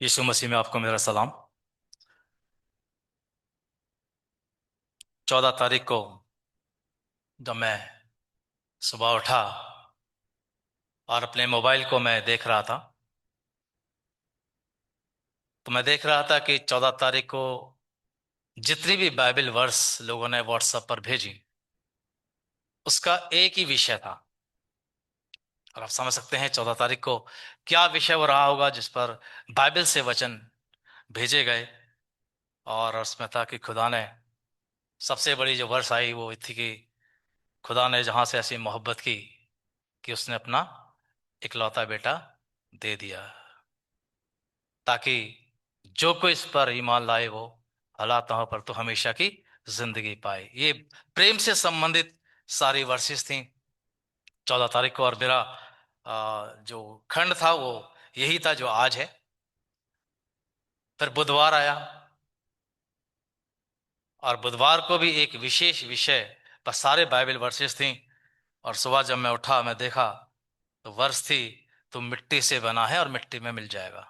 यीशु मसीह में आपको मेरा सलाम। 14 तारीख को जब मैं सुबह उठा और अपने मोबाइल को मैं देख रहा था, तो मैं देख रहा था कि 14 तारीख को जितनी भी बाइबल वर्स लोगों ने व्हाट्सएप पर भेजी, उसका एक ही विषय था। और आप समझ सकते हैं 14 तारीख को क्या विषय वो रहा होगा जिस पर बाइबल से वचन भेजे गए। और उसमें था कि खुदा ने, सबसे बड़ी जो वर्स आई वो थी कि खुदा ने जहां से ऐसी मोहब्बत की कि उसने अपना इकलौता बेटा दे दिया, ताकि जो कोई इस पर ईमान लाए वो हलाता हो पर तो हमेशा की जिंदगी पाए। ये प्रेम से संबंधित सारी वर्सेस थी 14 तारीख को। और मेरा जो खंड था वो यही था जो आज है। फिर बुधवार आया और बुधवार को भी एक विशेष विषय पर सारे बाइबल वर्सेस थी। और सुबह जब मैं उठा, मैं देखा तो वर्ष थी, तुम मिट्टी से बना है और मिट्टी में मिल जाएगा।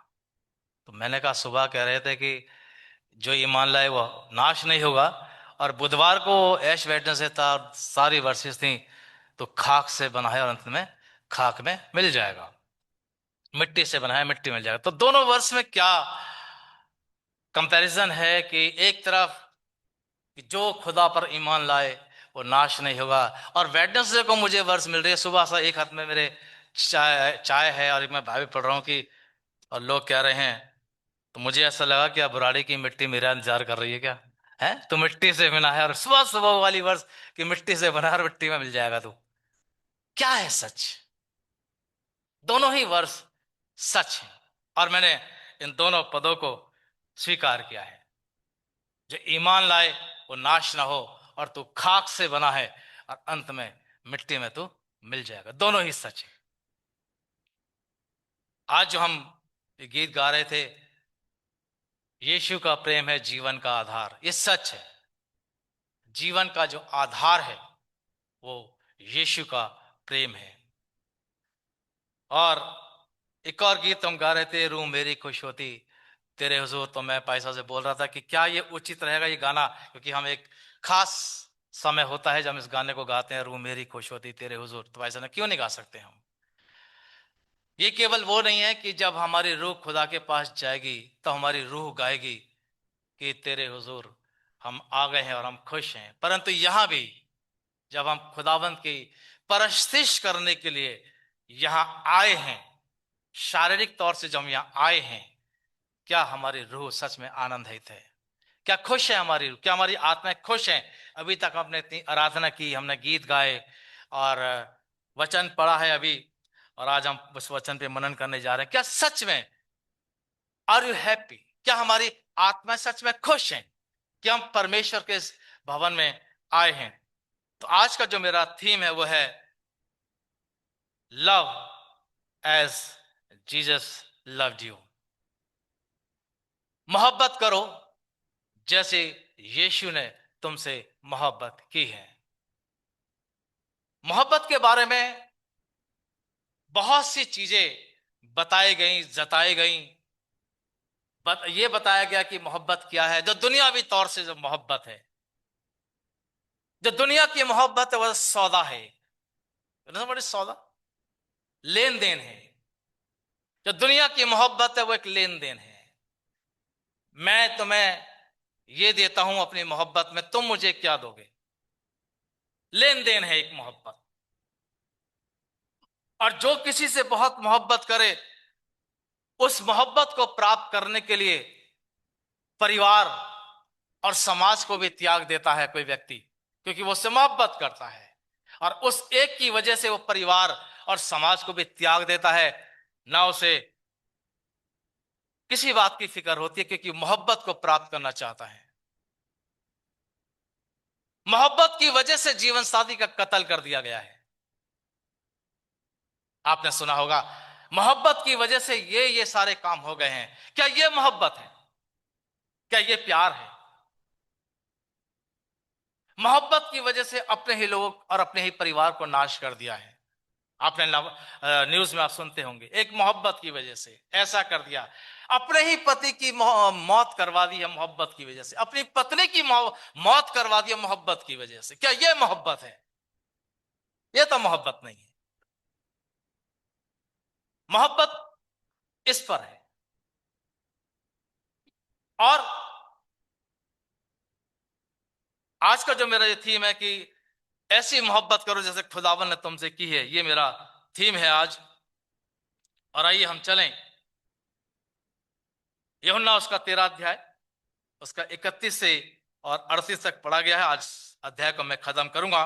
तो मैंने कहा, सुबह कह रहे थे कि जो ईमान लाए वो नाश नहीं होगा, और बुधवार को ऐश वेडनेसडे था, सारी वर्सेस थी, तो खाक से बना है और अंत में खाक में मिल जाएगा। मिट्टी से बना है, मिट्टी में मिल जाएगा। तो दोनों वर्ष में क्या कंपैरिजन है कि एक तरफ कि जो खुदा पर ईमान लाए वो नाश नहीं होगा, और वेडनेसडे को मुझे वर्ष मिल रही है। सुबह से एक हाथ में मेरे चाय चाय है और एक मैं बाइबल पढ़ रहा हूँ कि, और लोग कह रहे हैं, तो मुझे ऐसा लगा कि अब बुराड़ी की मिट्टी मेरा इंतजार कर रही है क्या? है तो मिट्टी से बना है, और सुबह सुबह वाली वर्ष कि मिट्टी से बना है और मिट्टी में मिल जाएगा। तो क्या है सच? दोनों ही वर्ष सच है। और मैंने इन दोनों पदों को स्वीकार किया है। जो ईमान लाए वो नाश ना हो, और तू खाक से बना है और अंत में मिट्टी में तू मिल जाएगा। दोनों ही सच है। आज जो हम ये गीत गा रहे थे, यीशु का प्रेम है जीवन का आधार, ये सच है। जीवन का जो आधार है वो यीशु का प्रेम है। और एक और गीत हम गा रहे थे, रूह मेरी खुश होती तेरे हुजूर। तो मैं पैसा से बोल रहा था कि क्या ये उचित रहेगा ये गाना, क्योंकि हम एक खास समय होता है जब हम इस गाने को गाते हैं, रूह मेरी खुश होती तेरे हुजूर। तो ऐसा ना क्यों नहीं गा सकते हम? ये केवल वो नहीं है कि जब हमारी रूह खुदा के पास जाएगी तो हमारी रूह गाएगी कि तेरे हुजूर हम आ गए हैं और हम खुश हैं, परंतु यहां भी जब हम खुदावंत की परस्तिश करने के लिए यहां आए हैं, शारीरिक तौर से जब हम यहां आए हैं, क्या हमारी रूह सच में आनंदित है? क्या खुश है हमारी रूह? क्या हमारी आत्माएं खुश हैं? अभी तक हमने इतनी आराधना की, हमने गीत गाए और वचन पढ़ा है अभी, और आज हम उस वचन पे मनन करने जा रहे हैं। क्या सच में आर यू हैप्पी? क्या हमारी आत्मा सच में खुश हैं कि हम परमेश्वर के इस भवन में आए हैं? तो आज का जो मेरा थीम है वो है love as Jesus loved you. मोहब्बत करो जैसे यीशु ने तुमसे मोहब्बत की है। मोहब्बत के बारे में बहुत सी चीजें बताई गई, जताई गई। ये बताया गया कि मोहब्बत क्या है। जो दुनियावी तौर से जो मोहब्बत है, जो दुनिया की मोहब्बत है, वह सौदा है। बड़े सौदा, लेन देन है। जो दुनिया की मोहब्बत है वो एक लेन देन है। मैं तुम्हें ये देता हूं अपनी मोहब्बत में, तुम मुझे क्या दोगे? लेन देन है एक मोहब्बत। और जो किसी से बहुत मोहब्बत करे, उस मोहब्बत को प्राप्त करने के लिए परिवार और समाज को भी त्याग देता है कोई व्यक्ति, क्योंकि वो उससे मोहब्बत करता है। और उस एक की वजह से वो परिवार और समाज को भी त्याग देता है। ना उसे किसी बात की फिक्र होती है, क्योंकि मोहब्बत को प्राप्त करना चाहता है। मोहब्बत की वजह से जीवन साथी का कत्ल कर दिया गया है। आपने सुना होगा, मोहब्बत की वजह से ये सारे काम हो गए हैं। क्या ये मोहब्बत है? क्या ये प्यार है? मोहब्बत की वजह से अपने ही लोग और अपने ही परिवार को नाश कर दिया है। आपने न्यूज में आप सुनते होंगे, एक मोहब्बत की वजह से ऐसा कर दिया। अपने ही पति की मौत करवा दी है मोहब्बत की वजह से, अपनी पत्नी की मौत करवा दी है मोहब्बत की वजह से। क्या यह मोहब्बत है? यह तो मोहब्बत नहीं है। मोहब्बत इस पर है। और आज का जो मेरा ये थीम है कि ऐसी मोहब्बत करो जैसे खुदावन ने तुमसे की है, ये मेरा थीम है आज। और आइए हम चलें यूहन्ना उसका 13 अध्याय, उसका 31 से और 38 तक पढ़ा गया है। आज अध्याय को मैं खत्म करूंगा,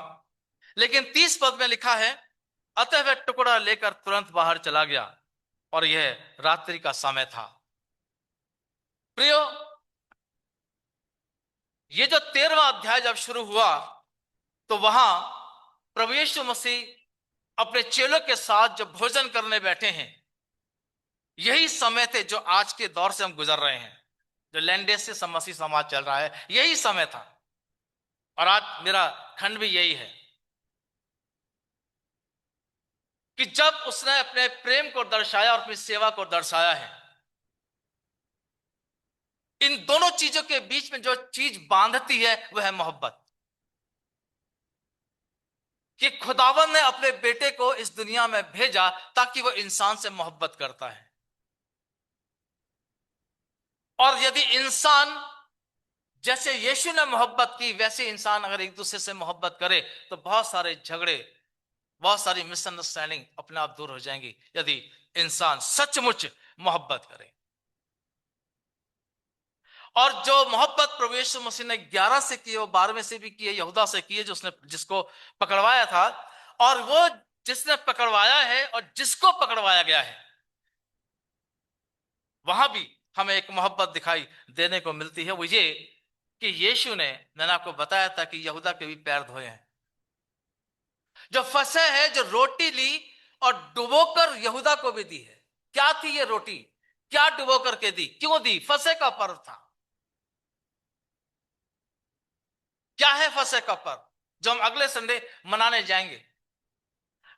लेकिन 30 पद में लिखा है, अतः वह टुकड़ा लेकर तुरंत बाहर चला गया और यह रात्रि का समय था। प्रियो, ये जो 13वां अध्याय जब शुरू हुआ तो वहां प्रभु यीशु मसीह अपने चेलों के साथ जो भोजन करने बैठे हैं, यही समय थे जो आज के दौर से हम गुजर रहे हैं, जो लैंडेस से मसीह समाज चल रहा है, यही समय था। और आज मेरा खंड भी यही है कि जब उसने अपने प्रेम को दर्शाया और अपनी सेवा को दर्शाया है, इन दोनों चीजों के बीच में जो चीज बांधती है वह है मोहब्बत। कि खुदावन ने अपने बेटे को इस दुनिया में भेजा ताकि वह इंसान से मोहब्बत करता है। और यदि इंसान जैसे यीशु ने मोहब्बत की, वैसे इंसान अगर एक दूसरे से मोहब्बत करे तो बहुत सारे झगड़े, बहुत सारी मिसअंडरस्टैंडिंग अपने आप दूर हो जाएंगी, यदि इंसान सचमुच मोहब्बत करे। और जो मोहब्बत प्रभु यीशु मसीह ने 11 से की, वो 12वें से भी की है, यहूदा से की है, जिसको पकड़वाया था। और वो जिसने पकड़वाया है और जिसको पकड़वाया गया है, वहां भी हमें एक मोहब्बत दिखाई देने को मिलती है। वो ये कि यीशु ने, मैंने आपको बताया था कि यहूदा के भी पैर धोए हैं। जो फंसे है, जो रोटी ली और डुबोकर यहूदा को भी दी है। क्या थी ये रोटी? क्या डुबो करके दी? क्यों दी? फंसे का पर्व था। क्या है फंसे का पर्व जो हम अगले संडे मनाने जाएंगे?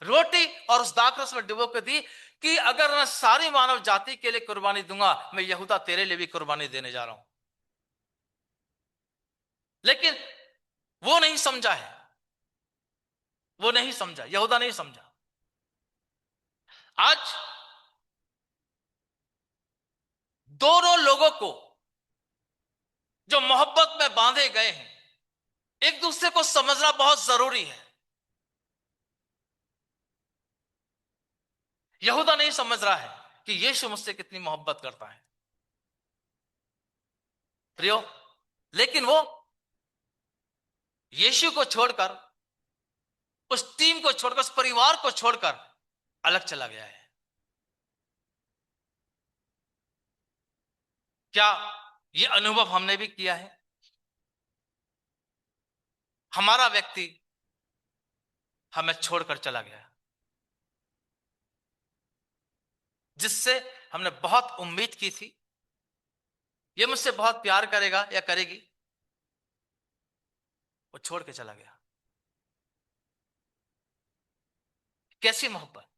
रोटी और उस दाखरस में डुबो के दी कि अगर मैं सारी मानव जाति के लिए कुर्बानी दूंगा, मैं यहूदा तेरे लिए भी कुर्बानी देने जा रहा हूं। लेकिन वो नहीं समझा है, वो नहीं समझा, यहूदा नहीं समझा। आज दोनों लोगों को जो मोहब्बत में बांधे गए हैं, एक दूसरे को समझना बहुत जरूरी है। यहूदा नहीं समझ रहा है कि यीशु मुझसे कितनी मोहब्बत करता है, प्रियो। लेकिन वो यीशु को छोड़कर, उस टीम को छोड़कर, उस परिवार को छोड़कर अलग चला गया है। क्या ये अनुभव हमने भी किया है? हमारा व्यक्ति हमें छोड़कर चला गया, जिससे हमने बहुत उम्मीद की थी, ये मुझसे बहुत प्यार करेगा या करेगी, वो छोड़ के चला गया। कैसी मोहब्बत!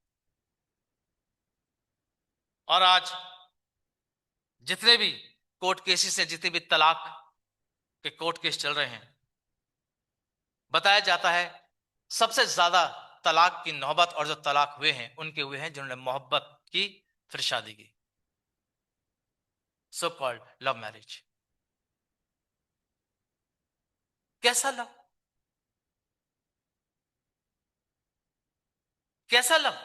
और आज जितने भी कोर्ट केसेस हैं, जितने भी तलाक के कोर्ट केस चल रहे हैं, बताया जाता है सबसे ज्यादा तलाक की नौबत और जो तलाक हुए हैं उनके हुए हैं जिन्होंने मोहब्बत की फिर शादी की, सो कॉल्ड लव मैरिज। कैसा लव? कैसा लव?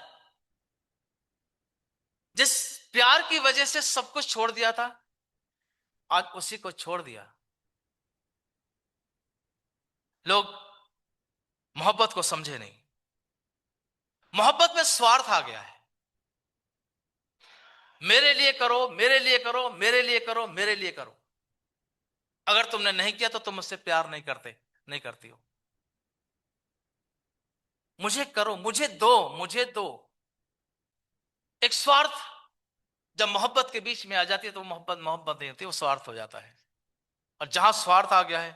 जिस प्यार की वजह से सब कुछ छोड़ दिया था, आज उसी को छोड़ दिया। लोग मोहब्बत को समझे नहीं। मोहब्बत में स्वार्थ आ गया है। मेरे लिए करो, मेरे लिए करो, मेरे लिए करो, मेरे लिए करो। अगर तुमने नहीं किया तो तुम मुझसे प्यार नहीं करते, नहीं करती हो। मुझे करो, मुझे दो, मुझे दो। एक स्वार्थ जब मोहब्बत के बीच में आ जाती है तो मोहब्बत मोहब्बत नहीं होती, वो स्वार्थ हो जाता है। और जहां स्वार्थ आ गया है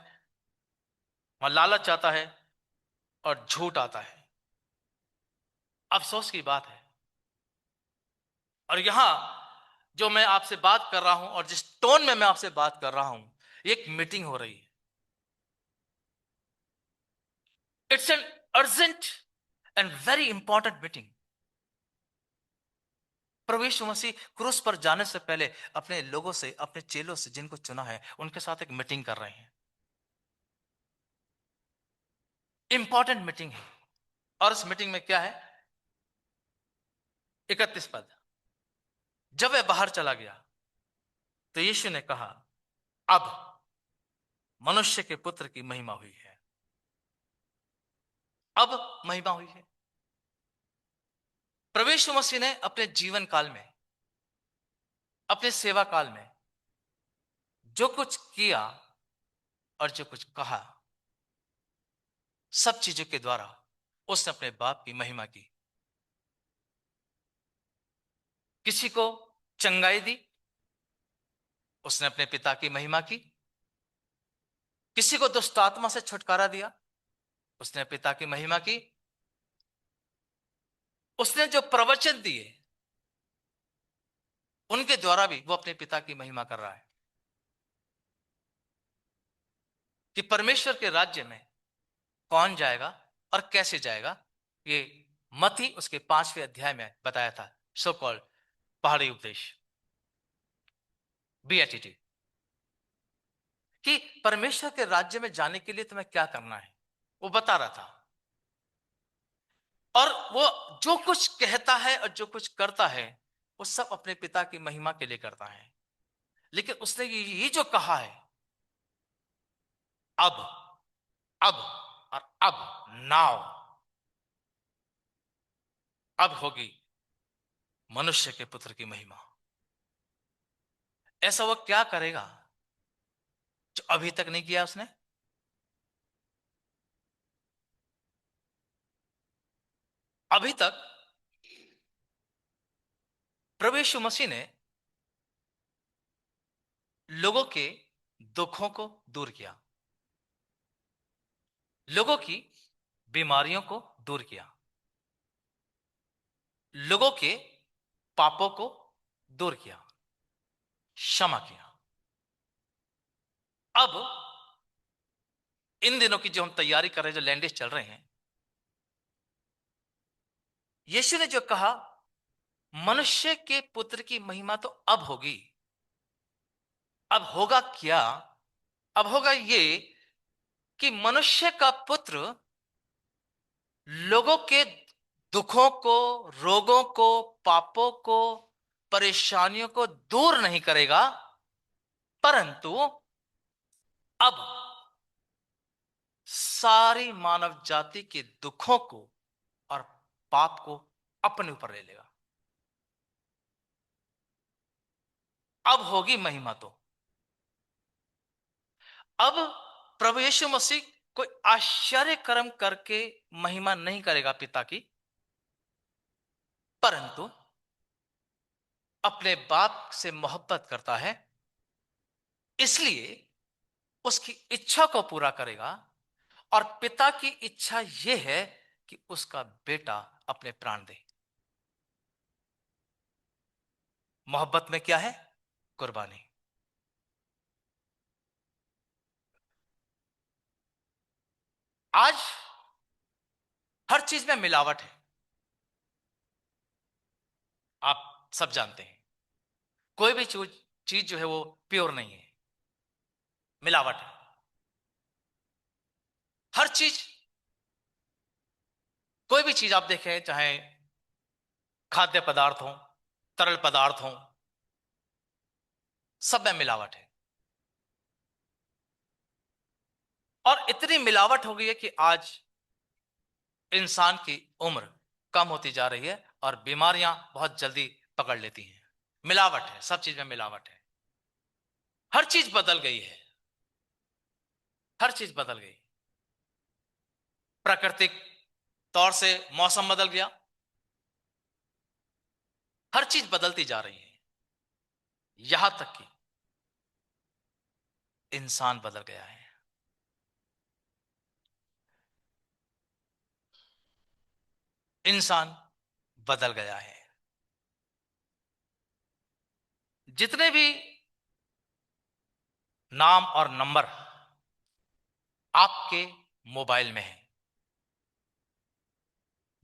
वहां लालच आता है और झूठ आता है। अफसोस की बात है। और यहां जो मैं आपसे बात कर रहा हूं और जिस टोन में मैं आपसे बात कर रहा हूं, एक मीटिंग हो रही है। It's an urgent and very important meeting. प्रभु यीशु मसीह क्रूस पर जाने से पहले अपने लोगों से, अपने चेलों से जिनको चुना है, उनके साथ एक मीटिंग कर रहे हैं। इंपॉर्टेंट मीटिंग है। और उस मीटिंग में क्या है? 31 पद। जब वह बाहर चला गया तो यीशु ने कहा, अब मनुष्य के पुत्र की महिमा हुई है। अब महिमा हुई है। प्रभु यीशु मसीह ने अपने जीवन काल में, अपने सेवा काल में जो कुछ किया और जो कुछ कहा, सब चीजों के द्वारा उसने अपने बाप की महिमा की। किसी को चंगाई दी, उसने अपने पिता की महिमा की। किसी को दुष्ट आत्मा से छुटकारा दिया, उसने पिता की महिमा की। उसने जो प्रवचन दिए, उनके द्वारा भी वो अपने पिता की महिमा कर रहा है। कि परमेश्वर के राज्य में कौन जाएगा और कैसे जाएगा, ये मत्ती उसके 5वें अध्याय में बताया था। सो कॉल्ड पहाड़ी उपदेश, बीएटीटी, कि परमेश्वर के राज्य में जाने के लिए तुम्हें क्या करना है, वो बता रहा था। और वो जो कुछ कहता है और जो कुछ करता है, वो सब अपने पिता की महिमा के लिए करता है। लेकिन उसने ये जो कहा है, अब, अब और अब, नाउ, अब होगी मनुष्य के पुत्र की महिमा। ऐसा वो क्या करेगा जो अभी तक नहीं किया उसने? अभी तक प्रभु यीशु मसीह ने लोगों के दुखों को दूर किया, लोगों की बीमारियों को दूर किया, लोगों के पापों को दूर किया, क्षमा किया। अब इन दिनों की जो हम तैयारी कर रहे हैं, जो लैंडेज चल रहे हैं, यीशु ने जो कहा मनुष्य के पुत्र की महिमा तो अब होगी। अब होगा क्या? अब होगा ये कि मनुष्य का पुत्र लोगों के दुखों को, रोगों को, पापों को, परेशानियों को दूर नहीं करेगा, परंतु अब सारी मानव जाति के दुखों को और पाप को अपने ऊपर ले लेगा। अब होगी महिमा तो। अब प्रभु यीशु मसीह कोई आश्चर्य कर्म करके महिमा नहीं करेगा पिता की, परंतु अपने बाप से मोहब्बत करता है, इसलिए उसकी इच्छा को पूरा करेगा। और पिता की इच्छा यह है कि उसका बेटा अपने प्राण दे। मोहब्बत में क्या है? कुर्बानी। आज हर चीज में मिलावट है, आप सब जानते हैं। कोई भी चीज जो है वो प्योर नहीं है, मिलावट है। हर चीज, कोई भी चीज आप देखें, चाहे खाद्य पदार्थ हो, तरल पदार्थ हो, सब में मिलावट है। और इतनी मिलावट हो गई है कि आज इंसान की उम्र कम होती जा रही है और बीमारियां बहुत जल्दी पकड़ लेती हैं। मिलावट है, सब चीज में मिलावट है। हर चीज बदल गई है, हर चीज बदल गई। प्राकृतिक तौर से मौसम बदल गया, हर चीज बदलती जा रही है। यहां तक कि इंसान बदल गया है। इंसान बदल गया है। जितने भी नाम और नंबर आपके मोबाइल में हैं,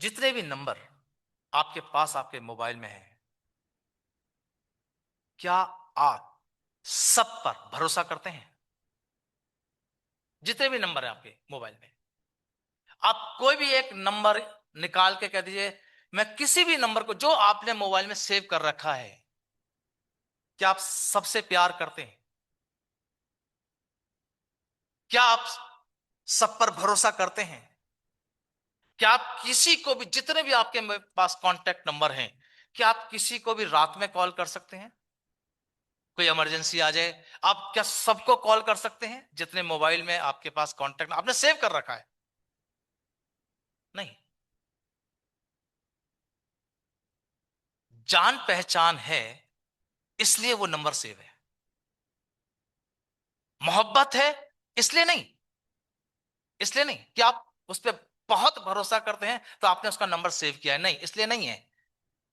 जितने भी नंबर आपके पास आपके मोबाइल में हैं, क्या आप सब पर भरोसा करते हैं? जितने भी नंबर हैं आपके मोबाइल में, आप कोई भी एक नंबर निकाल के कह दीजिए, मैं किसी भी नंबर को जो आपने मोबाइल में सेव कर रखा है, क्या आप सबसे प्यार करते हैं? क्या आप सब पर भरोसा करते हैं? क्या आप किसी को भी, जितने भी आपके पास कांटेक्ट नंबर हैं, क्या आप किसी को भी रात में कॉल कर सकते हैं? कोई इमरजेंसी आ जाए, आप क्या सबको कॉल कर सकते हैं जितने मोबाइल में आपके पास कांटेक्ट आपने सेव कर रखा है? नहीं। जान पहचान है इसलिए वो नंबर सेव है। मोहब्बत है इसलिए नहीं। इसलिए नहीं कि आप उस पर बहुत भरोसा करते हैं तो आपने उसका नंबर सेव किया है, नहीं, इसलिए नहीं है।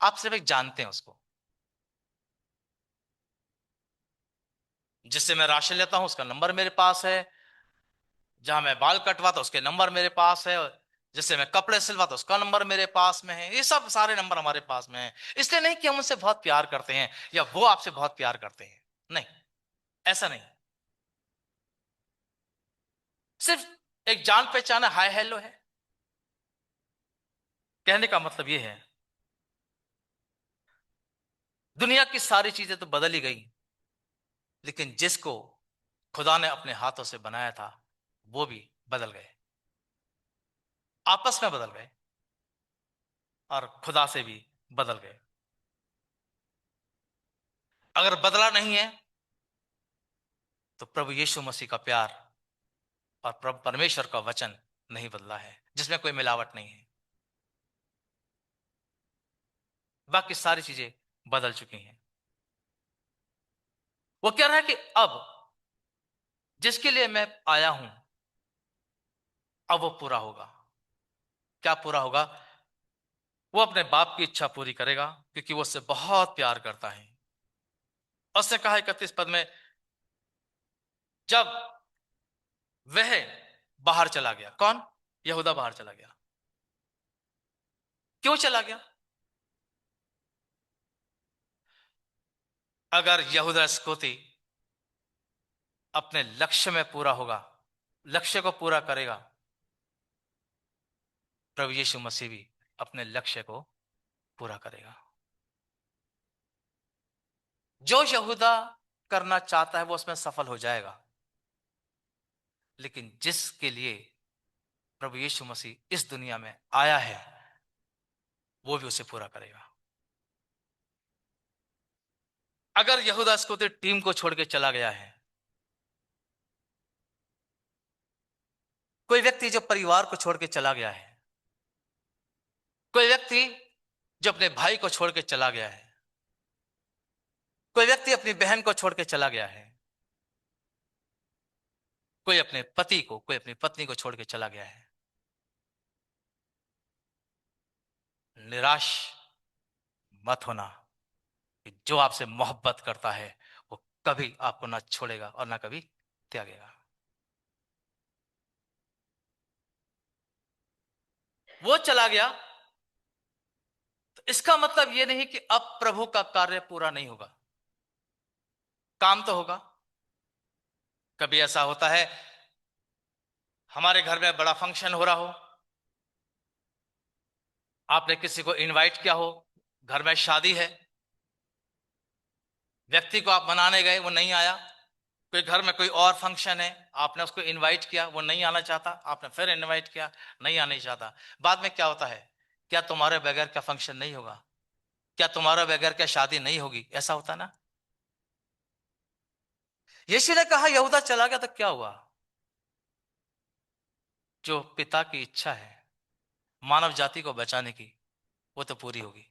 आप सिर्फ एक जानते हैं उसको। जिससे मैं राशन लेता हूं उसका नंबर मेरे पास है, जहां मैं बाल कटवाता उसके नंबर मेरे पास है, जिससे मैं कपड़े सिलवाता उसका नंबर मेरे पास में है। ये सब सारे नंबर हमारे पास में है। इसलिए नहीं कि हम उनसे बहुत प्यार करते हैं या वो आपसे बहुत प्यार करते हैं, नहीं, ऐसा नहीं। सिर्फ एक जान पहचान है, हाय हेलो है। कहने का मतलब ये है, दुनिया की सारी चीजें तो बदल ही गई, लेकिन जिसको खुदा ने अपने हाथों से बनाया था वो भी बदल गए, आपस में बदल गए और खुदा से भी बदल गए। अगर बदला नहीं है तो प्रभु यीशु मसीह का प्यार और प्रभु परमेश्वर का वचन नहीं बदला है, जिसमें कोई मिलावट नहीं है। बाकी सारी चीजें बदल चुकी हैं। वो कह रहा है कि अब जिसके लिए मैं आया हूं, अब वो पूरा होगा। क्या पूरा होगा? वो अपने बाप की इच्छा पूरी करेगा, क्योंकि वो उससे बहुत प्यार करता है। और उसने कहा 31 पद में, जब वह बाहर चला गया। कौन? यहूदा बाहर चला गया। क्यों चला गया? अगर यहूदा इस्करियोती अपने लक्ष्य में पूरा होगा, लक्ष्य को पूरा करेगा, प्रभु यीशु मसीह भी अपने लक्ष्य को पूरा करेगा। जो यहूदा करना चाहता है वो उसमें सफल हो जाएगा, लेकिन जिसके लिए प्रभु यीशु मसीह इस दुनिया में आया है वो भी उसे पूरा करेगा। अगर यहूदा इस्करियोती टीम को छोड़ के चला गया है, कोई व्यक्ति जो परिवार को छोड़ के चला गया है, कोई व्यक्ति जो अपने भाई को छोड़ के चला गया है, कोई व्यक्ति अपनी बहन को छोड़ के चला गया है, कोई अपने पति को, कोई अपनी पत्नी को छोड़ के चला गया है, निराश मत होना। कि जो आपसे मोहब्बत करता है वो कभी आपको ना छोड़ेगा और ना कभी त्यागेगा। वो चला गया तो इसका मतलब ये नहीं कि अब प्रभु का कार्य पूरा नहीं होगा। काम तो होगा। कभी ऐसा होता है, हमारे घर में बड़ा फंक्शन हो रहा हो, आपने किसी को इनवाइट किया हो, घर में शादी है, व्यक्ति को आप मनाने गए वो नहीं आया, कोई घर में कोई और फंक्शन है, आपने उसको इनवाइट किया, वो नहीं आना चाहता, आपने फिर इनवाइट किया, नहीं आना चाहता। बाद में क्या होता है? क्या तुम्हारे बगैर क्या फंक्शन नहीं होगा? क्या तुम्हारे बगैर क्या शादी नहीं होगी? ऐसा होता ना। यीशु ने कहा यहूदा चला गया तो क्या हुआ? जो पिता की इच्छा है मानव जाति को बचाने की, वो तो पूरी होगी।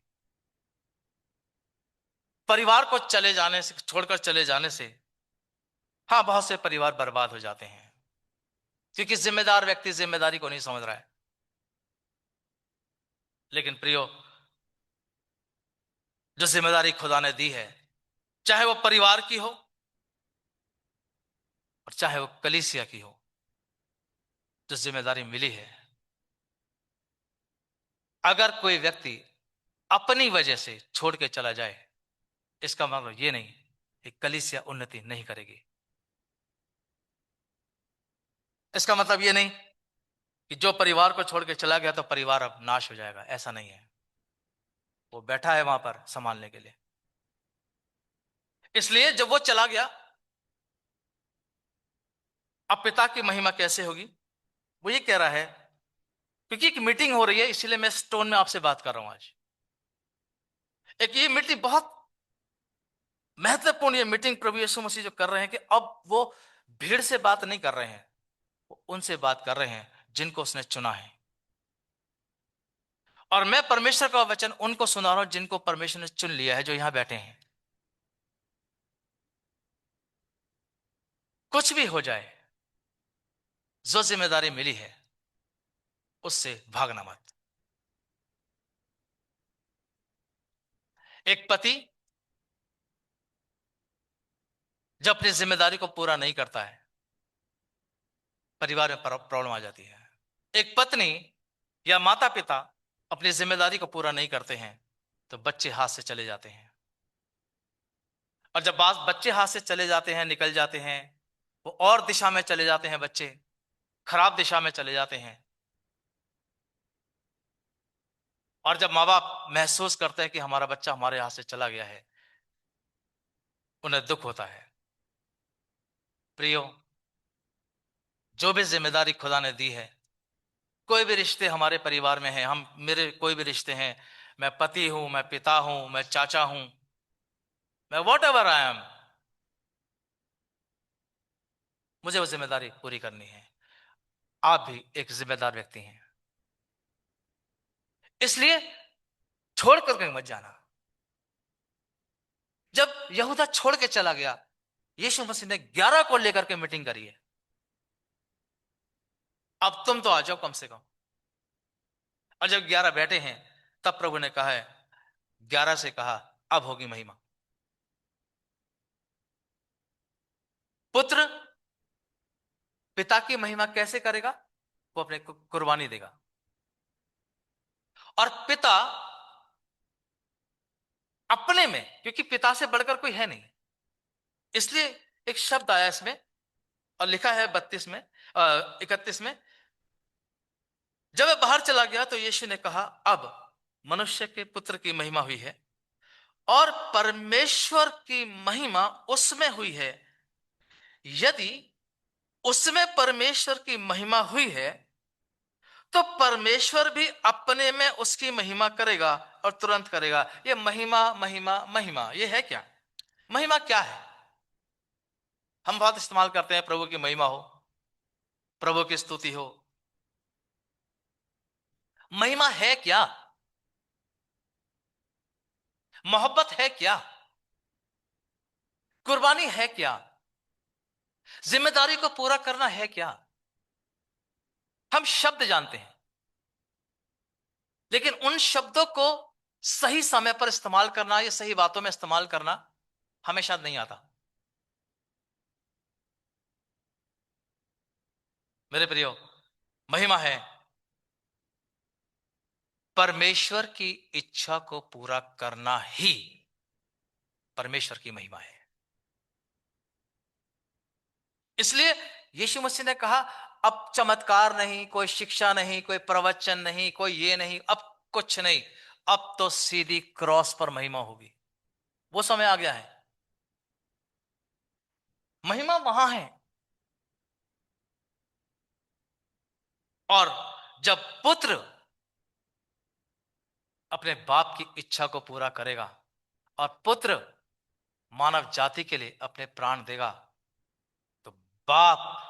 परिवार को चले जाने से, छोड़कर चले जाने से, हाँ, बहुत से परिवार बर्बाद हो जाते हैं, क्योंकि जिम्मेदार व्यक्ति जिम्मेदारी को नहीं समझ रहा है। लेकिन प्रियो, जो जिम्मेदारी खुदा ने दी है, चाहे वो परिवार की हो और चाहे वो कलीसिया की हो, जो जिम्मेदारी मिली है, अगर कोई व्यक्ति अपनी वजह से छोड़ के चला जाए, इसका मतलब ये नहीं कि कलीसिया उन्नति नहीं करेगी। इसका मतलब ये नहीं कि जो परिवार को छोड़ के चला गया तो परिवार अब नाश हो जाएगा, ऐसा नहीं है। वो बैठा है वहां पर संभालने के लिए। इसलिए जब वो चला गया, अब पिता की महिमा कैसे होगी? वो ये कह रहा है, क्योंकि एक मीटिंग हो रही है, इसीलिए मैं इस टोन में आपसे बात कर रहा हूं आज। एक ये मीटिंग बहुत महत्वपूर्ण, ये मीटिंग प्रभु यीशु मसीह जो कर रहे हैं, कि अब वो भीड़ से बात नहीं कर रहे हैं, वो उनसे बात कर रहे हैं जिनको उसने चुना है। और मैं परमेश्वर का वचन उनको सुना रहा हूं जिनको परमेश्वर ने चुन लिया है, जो यहां बैठे हैं। कुछ भी हो जाए, जो जिम्मेदारी मिली है उससे भागना मत। एक पति जब अपनी जिम्मेदारी को पूरा नहीं करता है, परिवार में प्रॉब्लम आ जाती है। एक पत्नी या माता पिता अपनी जिम्मेदारी को पूरा नहीं करते हैं, तो बच्चे हाथ से चले जाते हैं। और जब बच्चे हाथ से चले जाते हैं, निकल जाते हैं, वो और दिशा में चले जाते हैं, बच्चे खराब दिशा में चले जाते हैं। और जब माँ बाप महसूस करते हैं कि हमारा बच्चा हमारे हाथ से चला गया है, उन्हें दुख होता है। प्रियो, जो भी जिम्मेदारी खुदा ने दी है, कोई भी रिश्ते हमारे परिवार में हैं, हम मेरे कोई भी रिश्ते हैं, मैं पति हूं, मैं पिता हूं, मैं चाचा हूं, मैं वॉट एवर आई एम, मुझे वो जिम्मेदारी पूरी करनी है। आप भी एक जिम्मेदार व्यक्ति हैं, इसलिए छोड़ कर कहीं मत जाना। जब यहूदा छोड़ के चला गया, यीशु मसीह ने 11 को लेकर के मीटिंग करी है, अब तुम तो आ जाओ कम से कम। और जब 11 बैठे हैं, तब प्रभु ने कहा है, 11 से कहा, अब होगी महिमा। पुत्र पिता की महिमा कैसे करेगा? वो अपने कुर्बानी देगा। और पिता अपने में, क्योंकि पिता से बढ़कर कोई है नहीं, इसलिए एक शब्द आया इसमें और लिखा है 32 में, 31 में, जब वह बाहर चला गया तो यीशु ने कहा, अब मनुष्य के पुत्र की महिमा हुई है और परमेश्वर की महिमा उसमें हुई है। यदि उसमें परमेश्वर की महिमा हुई है, तो परमेश्वर भी अपने में उसकी महिमा करेगा, और तुरंत करेगा। ये महिमा महिमा महिमा, ये है क्या? महिमा क्या है? हम बहुत इस्तेमाल करते हैं, प्रभु की महिमा हो, प्रभु की स्तुति हो। महिमा है क्या? मोहब्बत है क्या? कुर्बानी है क्या? जिम्मेदारी को पूरा करना है क्या? हम शब्द जानते हैं, लेकिन उन शब्दों को सही समय पर इस्तेमाल करना या सही बातों में इस्तेमाल करना हमें शायद नहीं आता। मेरे प्रियो, महिमा है परमेश्वर की इच्छा को पूरा करना ही परमेश्वर की महिमा है। इसलिए यीशु मसीह ने कहा, अब चमत्कार नहीं, कोई शिक्षा नहीं, कोई प्रवचन नहीं, कोई ये नहीं, अब कुछ नहीं, अब तो सीधी क्रॉस पर महिमा होगी। वो समय आ गया है। महिमा वहां है। और जब पुत्र अपने बाप की इच्छा को पूरा करेगा और पुत्र मानव जाति के लिए अपने प्राण देगा, तो बाप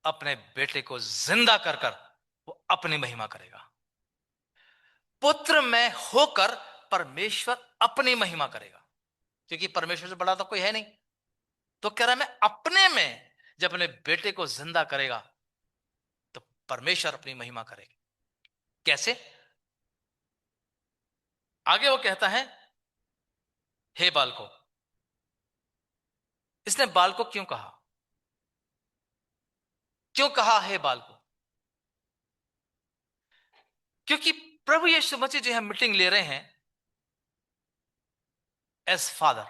अपने बेटे को जिंदा कर कर वो अपनी महिमा करेगा। पुत्र में होकर परमेश्वर अपनी महिमा करेगा, क्योंकि परमेश्वर से बड़ा तो कोई है नहीं। तो कह रहा है, मैं अपने में जब अपने बेटे को जिंदा करेगा, तो परमेश्वर अपनी महिमा करेगा। कैसे? आगे वो कहता है, हे बालकों। इसने बालकों क्यों कहा? क्यों कहा हे बालकों? क्योंकि प्रभु यीशु मसीह जो हम मीटिंग ले रहे हैं एज फादर,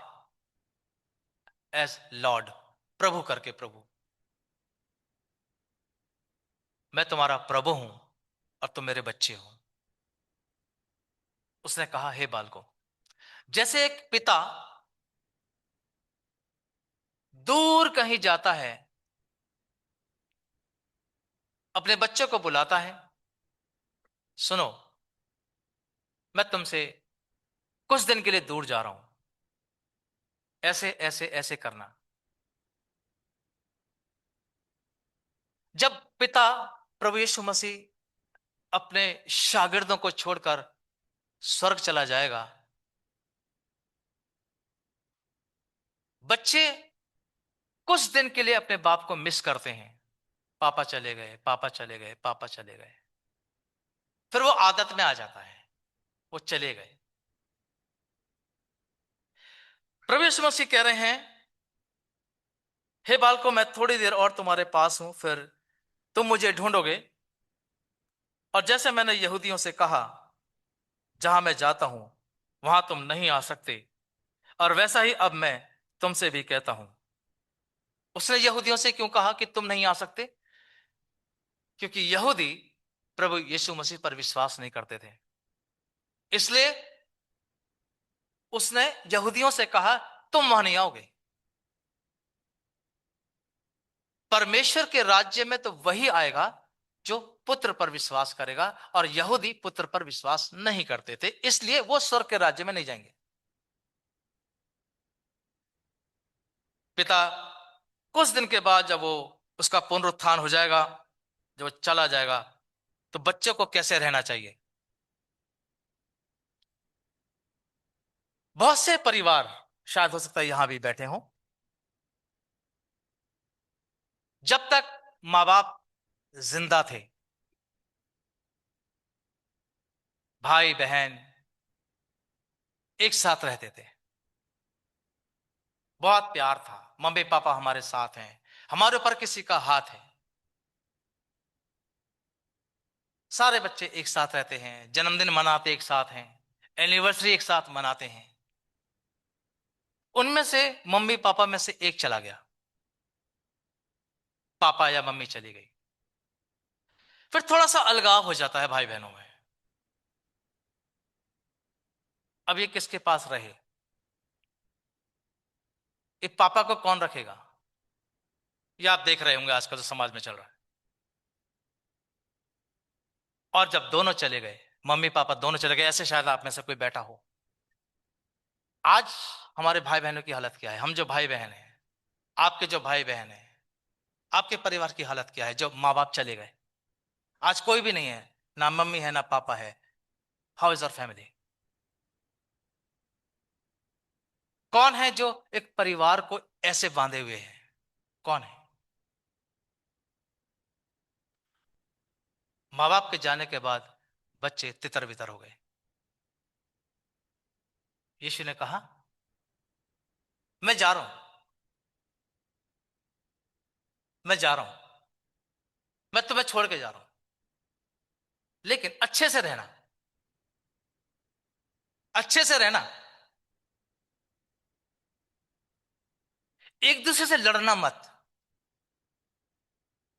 एज लॉर्ड, प्रभु करके, प्रभु, मैं तुम्हारा प्रभु हूं और तुम मेरे बच्चे हो। उसने कहा हे बालकों। जैसे एक पिता दूर कहीं जाता है, अपने बच्चों को बुलाता है, सुनो, मैं तुमसे कुछ दिन के लिए दूर जा रहा हूं, ऐसे ऐसे ऐसे करना। जब पिता प्रभु यीशु मसीह अपने शागिर्दों को छोड़कर स्वर्ग चला जाएगा, बच्चे कुछ दिन के लिए अपने बाप को मिस करते हैं। पापा चले गए, पापा चले गए, पापा चले गए। फिर वो आदत में आ जाता है, वो चले गए। प्रभु यीशु मसीह कह रहे हैं हे बालकों, मैं थोड़ी देर और तुम्हारे पास हूं, फिर तुम मुझे ढूंढोगे। और जैसे मैंने यहूदियों से कहा जहां मैं जाता हूं वहां तुम नहीं आ सकते, और वैसा ही अब मैं तुमसे भी कहता हूं। उसने यहूदियों से क्यों कहा कि तुम नहीं आ सकते? क्योंकि यहूदी प्रभु यीशु मसीह पर विश्वास नहीं करते थे। इसलिए उसने यहूदियों से कहा तुम वहां नहीं आओगे। परमेश्वर के राज्य में तो वही आएगा जो पुत्र पर विश्वास करेगा, और यहूदी पुत्र पर विश्वास नहीं करते थे, इसलिए वो स्वर्ग के राज्य में नहीं जाएंगे। पिता कुछ दिन के बाद जब वो उसका पुनरुत्थान हो जाएगा, जब वो चला जाएगा, तो बच्चों को कैसे रहना चाहिए? बहुत से परिवार, शायद हो सकता है यहां भी बैठे हों, जब तक माँ बाप जिंदा थे, भाई बहन एक साथ रहते थे, बहुत प्यार था, मम्मी पापा हमारे साथ हैं, हमारे ऊपर किसी का हाथ है। सारे बच्चे एक साथ रहते हैं, जन्मदिन मनाते एक साथ हैं, एनिवर्सरी एक साथ मनाते हैं। उनमें से मम्मी पापा में से एक चला गया, पापा या मम्मी चली गई, फिर थोड़ा सा अलगाव हो जाता है भाई बहनों में। अब ये किसके पास रहे? ये पापा को कौन रखेगा? ये आप देख रहे होंगे आजकल जो समाज में चल रहा है। और जब दोनों चले गए, मम्मी पापा दोनों चले गए, ऐसे शायद आप में से कोई बैठा हो। आज हमारे भाई बहनों की हालत क्या है? हम जो भाई बहन हैं, आपके जो भाई बहन हैं, आपके परिवार की हालत क्या है जो माँ बाप चले गए? आज कोई भी नहीं है, ना मम्मी है ना पापा है। How is our family? कौन है जो एक परिवार को ऐसे बांधे हुए है? कौन है? माँ बाप के जाने के बाद बच्चे तितर बितर हो गए। यीशु ने कहा मैं जा रहा हूं, मैं जा रहा हूं, मैं तुम्हें छोड़ के जा रहा हूं, लेकिन अच्छे से रहना, अच्छे से रहना, एक दूसरे से लड़ना मत,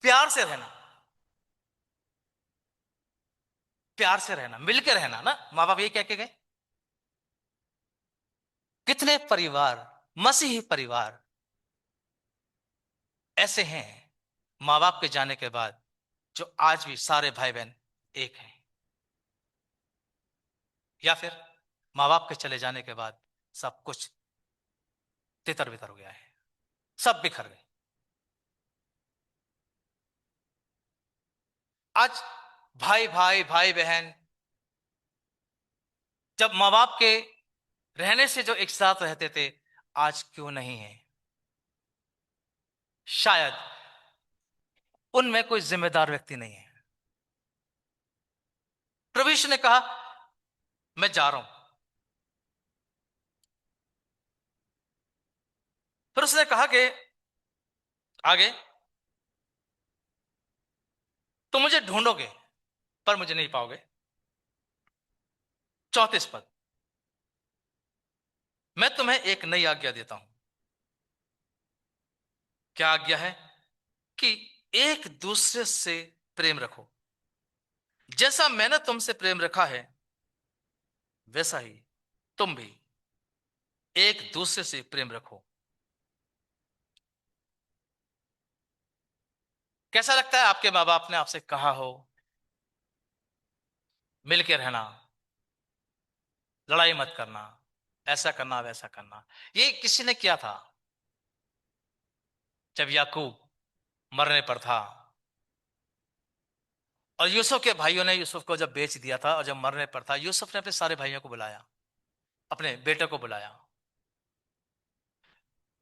प्यार से रहना, प्यार से रहना, मिलकर रहना ना। माँ बाप ये कह के गए। कितने परिवार, मसीही परिवार ऐसे हैं माँ बाप के जाने के बाद जो आज भी सारे भाई बहन एक हैं, या फिर माँ बाप के चले जाने के बाद सब कुछ तितर बितर हो गया है, सब बिखर गए। आज भाई भाई, भाई बहन जब माँ बाप के रहने से जो एक साथ रहते थे, आज क्यों नहीं है? शायद उनमें कोई जिम्मेदार व्यक्ति नहीं है। प्रभु यीशु ने कहा मैं जा रहा हूं, उसने कहा कि आगे तुम मुझे ढूंढोगे पर मुझे नहीं पाओगे। 34 पद, मैं तुम्हें एक नई आज्ञा देता हूं। क्या आज्ञा है? कि एक दूसरे से प्रेम रखो। जैसा मैंने तुमसे प्रेम रखा है वैसा ही तुम भी एक दूसरे से प्रेम रखो। कैसा लगता है आपके माँ बाप ने आपसे कहा हो मिलके रहना, लड़ाई मत करना, ऐसा करना वैसा करना? ये किसी ने किया था जब याकूब मरने पर था और यूसुफ के भाइयों ने यूसुफ को जब बेच दिया था और जब मरने पर था, यूसुफ ने अपने सारे भाइयों को बुलाया, अपने बेटे को बुलाया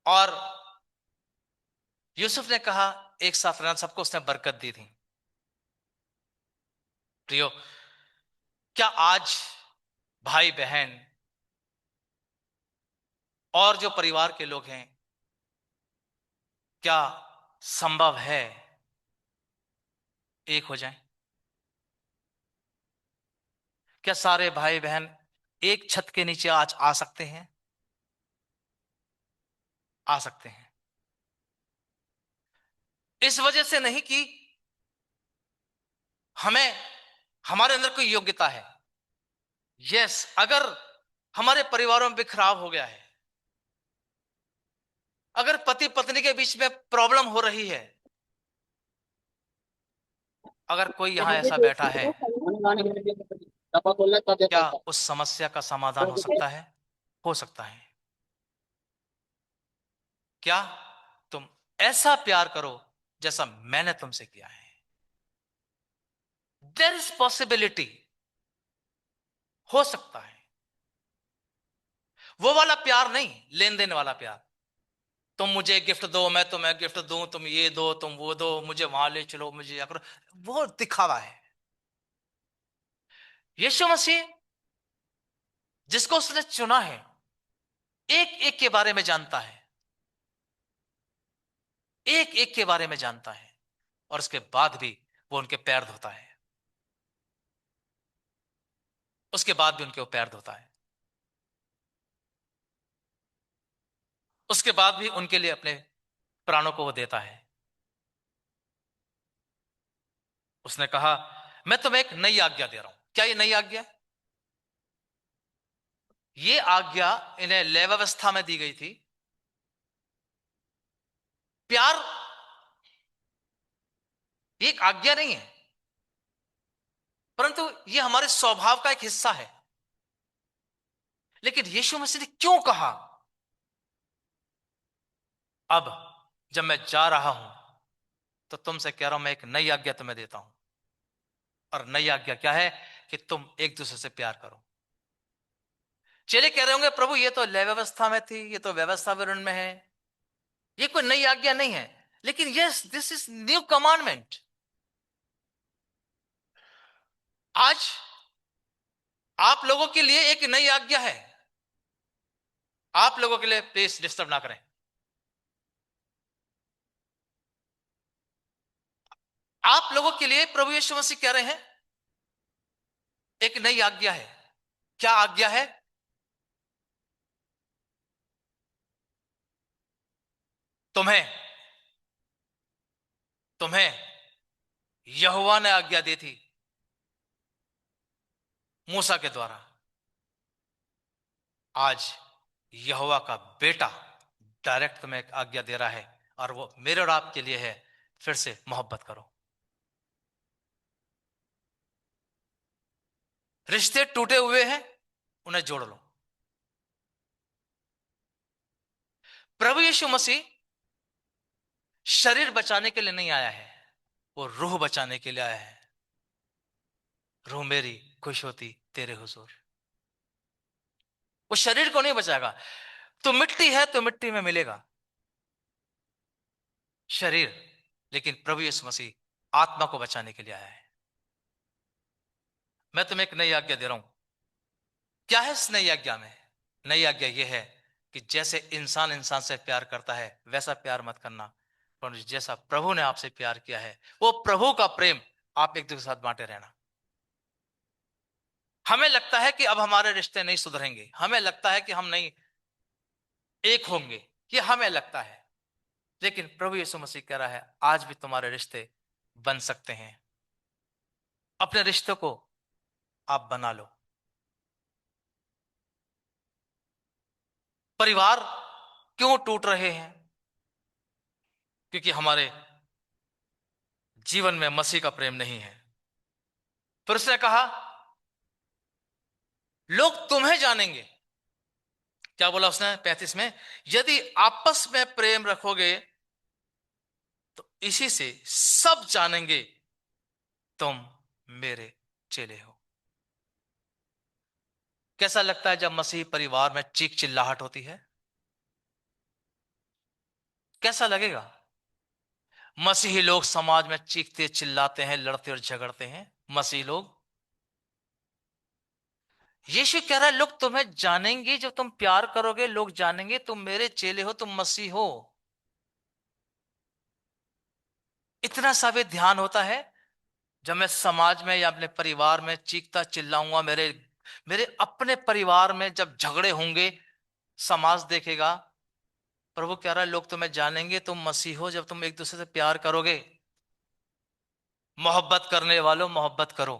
और यूसुफ ने कहा एक साथ रहना। सबको उसने बरकत दी थी। प्रियो, क्या आज भाई बहन और जो परिवार के लोग हैं, क्या संभव है एक हो जाएं? क्या सारे भाई बहन एक छत के नीचे आज आ सकते हैं? आ सकते हैं। इस वजह से नहीं कि हमें हमारे अंदर कोई योग्यता है। यस, अगर हमारे परिवारों में बिखराव हो गया है, अगर पति पत्नी के बीच में प्रॉब्लम हो रही है, अगर कोई यहां ऐसा बैठा है, क्या उस समस्या का समाधान हो सकता है? हो सकता है। क्या तुम ऐसा प्यार करो जैसा मैंने तुमसे किया है? देयर इज पॉसिबिलिटी, हो सकता है। वो वाला प्यार नहीं, लेन देन वाला प्यार। तुम मुझे गिफ्ट दो, मैं तुम्हें गिफ्ट दूं, तुम ये दो, तुम वो दो, मुझे वहां ले चलो, मुझे या करो, वो दिखावा है। यीशु मसीह जिसको उसने चुना है, एक एक के बारे में जानता है, एक एक के बारे में जानता है, और उसके बाद भी वो उनके पैर धोता है। उसके बाद भी उनके वो पैर धोता है। उसके बाद भी उनके लिए अपने प्राणों को वो देता है। उसने कहा मैं तुम्हें एक नई आज्ञा दे रहा हूं। क्या ये नई आज्ञा? ये आज्ञा इन्हें लैवावस्था में दी गई थी। प्यार ये एक आज्ञा नहीं है, परंतु ये हमारे स्वभाव का एक हिस्सा है। लेकिन यीशु मसीह ने क्यों कहा अब जब मैं जा रहा हूं तो तुमसे कह रहा हूं, मैं एक नई आज्ञा तुम्हें देता हूं। और नई आज्ञा क्या है? कि तुम एक दूसरे से प्यार करो। चेले कह रहे होंगे प्रभु ये तो लय व्यवस्था में थी, ये तो व्यवस्था विवरण में है, ये कोई नई आज्ञा नहीं है। लेकिन yes, this is new commandment. आज आप लोगों के लिए एक नई आज्ञा है। आप लोगों के लिए प्लीज डिस्टर्ब ना करें। आप लोगों के लिए प्रभु यीशु मसीह कह रहे हैं एक नई आज्ञा है। क्या आज्ञा है? तुम्हें तुम्हें यहोवा ने आज्ञा दी थी मूसा के द्वारा। आज यहोवा का बेटा डायरेक्ट तुम्हें एक आज्ञा दे रहा है, और वो मेरे और आपके लिए है, फिर से मोहब्बत करो। रिश्ते टूटे हुए हैं, उन्हें जोड़ लो। प्रभु यीशु मसीह शरीर बचाने के लिए नहीं आया है, वो रूह बचाने के लिए आया है। रूह मेरी खुश होती तेरे हुजूर। वो शरीर को नहीं बचाएगा। तो मिट्टी है तो मिट्टी में मिलेगा शरीर, लेकिन प्रभु यीशु मसीह आत्मा को बचाने के लिए आया है। मैं तुम्हें एक नई आज्ञा दे रहा हूं। क्या है इस नई आज्ञा में? नई आज्ञा यह है कि जैसे इंसान इंसान से प्यार करता है वैसा प्यार मत करना, पर जैसा प्रभु ने आपसे प्यार किया है वो प्रभु का प्रेम आप एक दूसरे के साथ बांटे रहना। हमें लगता है कि अब हमारे रिश्ते नहीं सुधरेंगे, हमें लगता है कि हम नहीं एक होंगे, ये हमें लगता है, लेकिन प्रभु यीशु मसीह कह रहा है आज भी तुम्हारे रिश्ते बन सकते हैं। अपने रिश्तों को आप बना लो। परिवार क्यों टूट रहे हैं? क्योंकि हमारे जीवन में मसीह का प्रेम नहीं है। फिर उसने कहा लोग तुम्हें जानेंगे। क्या बोला उसने 35 में? यदि आपस में प्रेम रखोगे तो इसी से सब जानेंगे तुम मेरे चेले हो। कैसा लगता है जब मसीह परिवार में चीख चिल्लाहट होती है? कैसा लगेगा? मसीही लोग समाज में चीखते चिल्लाते हैं, लड़ते और झगड़ते हैं। मसीही लोग, यीशु कह रहा है लोग तुम्हें जानेंगे, जब तुम प्यार करोगे लोग जानेंगे तुम मेरे चेले हो, तुम मसीह हो। इतना सा भी ध्यान होता है जब मैं समाज में या अपने परिवार में चीखता चिल्लाऊंगा, मेरे मेरे अपने परिवार में जब झगड़े होंगे समाज देखेगा। प्रभु कह रहा है लोग तुम्हें जानेंगे तुम मसीह हो जब तुम एक दूसरे से प्यार करोगे। मोहब्बत करने वालों मोहब्बत करो,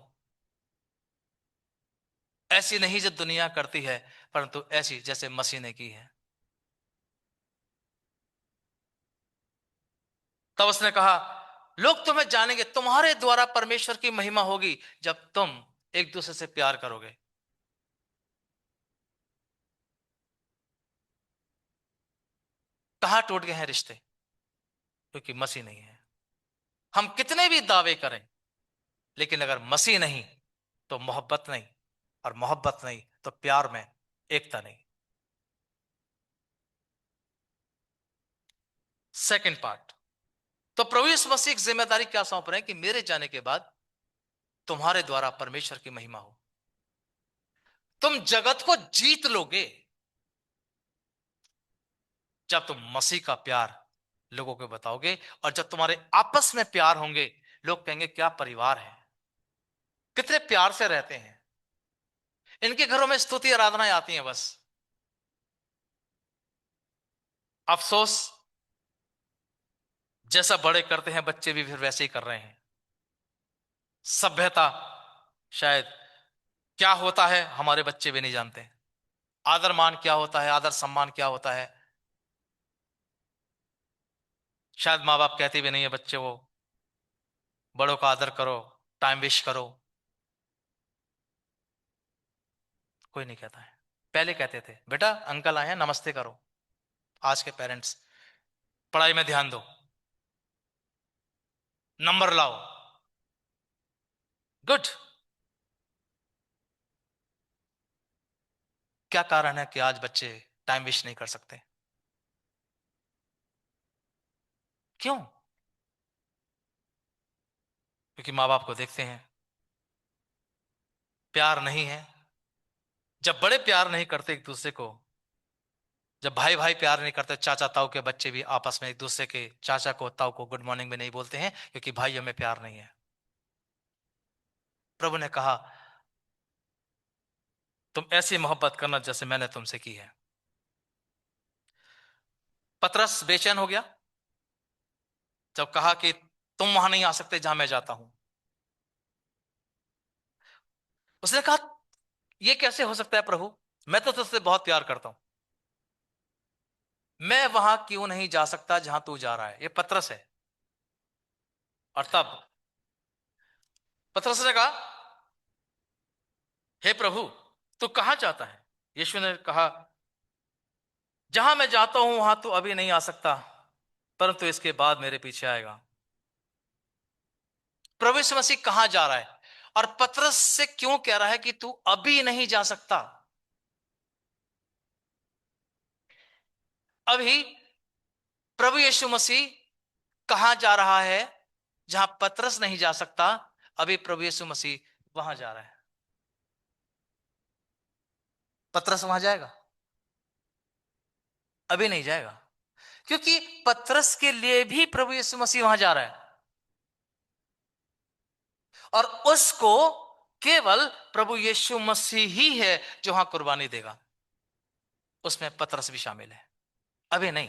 ऐसी नहीं जो दुनिया करती है परंतु ऐसी जैसे मसीह ने की है। तब उसने कहा लोग तुम्हें जानेंगे, तुम्हारे द्वारा परमेश्वर की महिमा होगी जब तुम एक दूसरे से प्यार करोगे। कहां टूट गए हैं रिश्ते? क्योंकि मसीह नहीं है। हम कितने भी दावे करें लेकिन अगर मसीह नहीं तो मोहब्बत नहीं, और मोहब्बत नहीं तो प्यार में एकता नहीं। सेकंड पार्ट, तो प्रभु यीशु मसीह एक जिम्मेदारी क्या सौंप रहे हैं कि मेरे जाने के बाद तुम्हारे द्वारा परमेश्वर की महिमा हो। तुम जगत को जीत लोगे जब तुम मसीह का प्यार लोगों को बताओगे, और जब तुम्हारे आपस में प्यार होंगे लोग कहेंगे क्या परिवार है, कितने प्यार से रहते हैं। इनके घरों में स्तुति आराधनाएं आती हैं बस। अफसोस, जैसा बड़े करते हैं बच्चे भी फिर वैसे ही कर रहे हैं। सभ्यता, शायद क्या होता है हमारे बच्चे भी नहीं जानते। आदर मान क्या होता है, आदर सम्मान क्या होता है, शायद माँ बाप कहते भी नहीं है बच्चे वो। बड़ों का आदर करो, टाइम विश करो, कोई नहीं कहता है। पहले कहते थे बेटा अंकल आए हैं नमस्ते करो। आज के पेरेंट्स पढ़ाई में ध्यान दो, नंबर लाओ, गुड। क्या कारण है कि आज बच्चे टाइम विश नहीं कर सकते? क्यों? क्योंकि माँ बाप को देखते हैं प्यार नहीं है। जब बड़े प्यार नहीं करते एक दूसरे को, जब भाई भाई प्यार नहीं करते, चाचा ताऊ के बच्चे भी आपस में एक दूसरे के चाचा को ताऊ को गुड मॉर्निंग भी नहीं बोलते हैं क्योंकि भाइयों में प्यार नहीं है। प्रभु ने कहा तुम ऐसी मोहब्बत करना जैसे मैंने तुमसे की है। पतरस बेचैन हो गया जब कहा कि तुम वहां नहीं आ सकते जहां मैं जाता हूं। उसने कहा यह कैसे हो सकता है प्रभु, मैं तो तुझसे बहुत प्यार करता हूं, मैं वहां क्यों नहीं जा सकता जहां तू जा रहा है। ये पतरस है। और तब पतरस ने कहा हे प्रभु तू कहां जाता है? यीशु ने कहा जहां मैं जाता हूं वहां तू अभी नहीं आ सकता, परंतु इसके बाद मेरे पीछे आएगा। प्रभु यीशु मसीह कहां जा रहा है और पतरस से क्यों कह रहा है कि तू अभी नहीं जा सकता? अभी प्रभु यीशु मसीह कहां जा रहा है जहां पतरस नहीं जा सकता? अभी प्रभु यीशु मसीह वहां जा रहा है। पतरस वहां जाएगा? अभी नहीं जाएगा, क्योंकि पतरस के लिए भी प्रभु यीशु मसीह वहां जा रहा है, और उसको केवल प्रभु यीशु मसीह ही है जो वहां कुर्बानी देगा। उसमें पतरस भी शामिल है, अभी नहीं।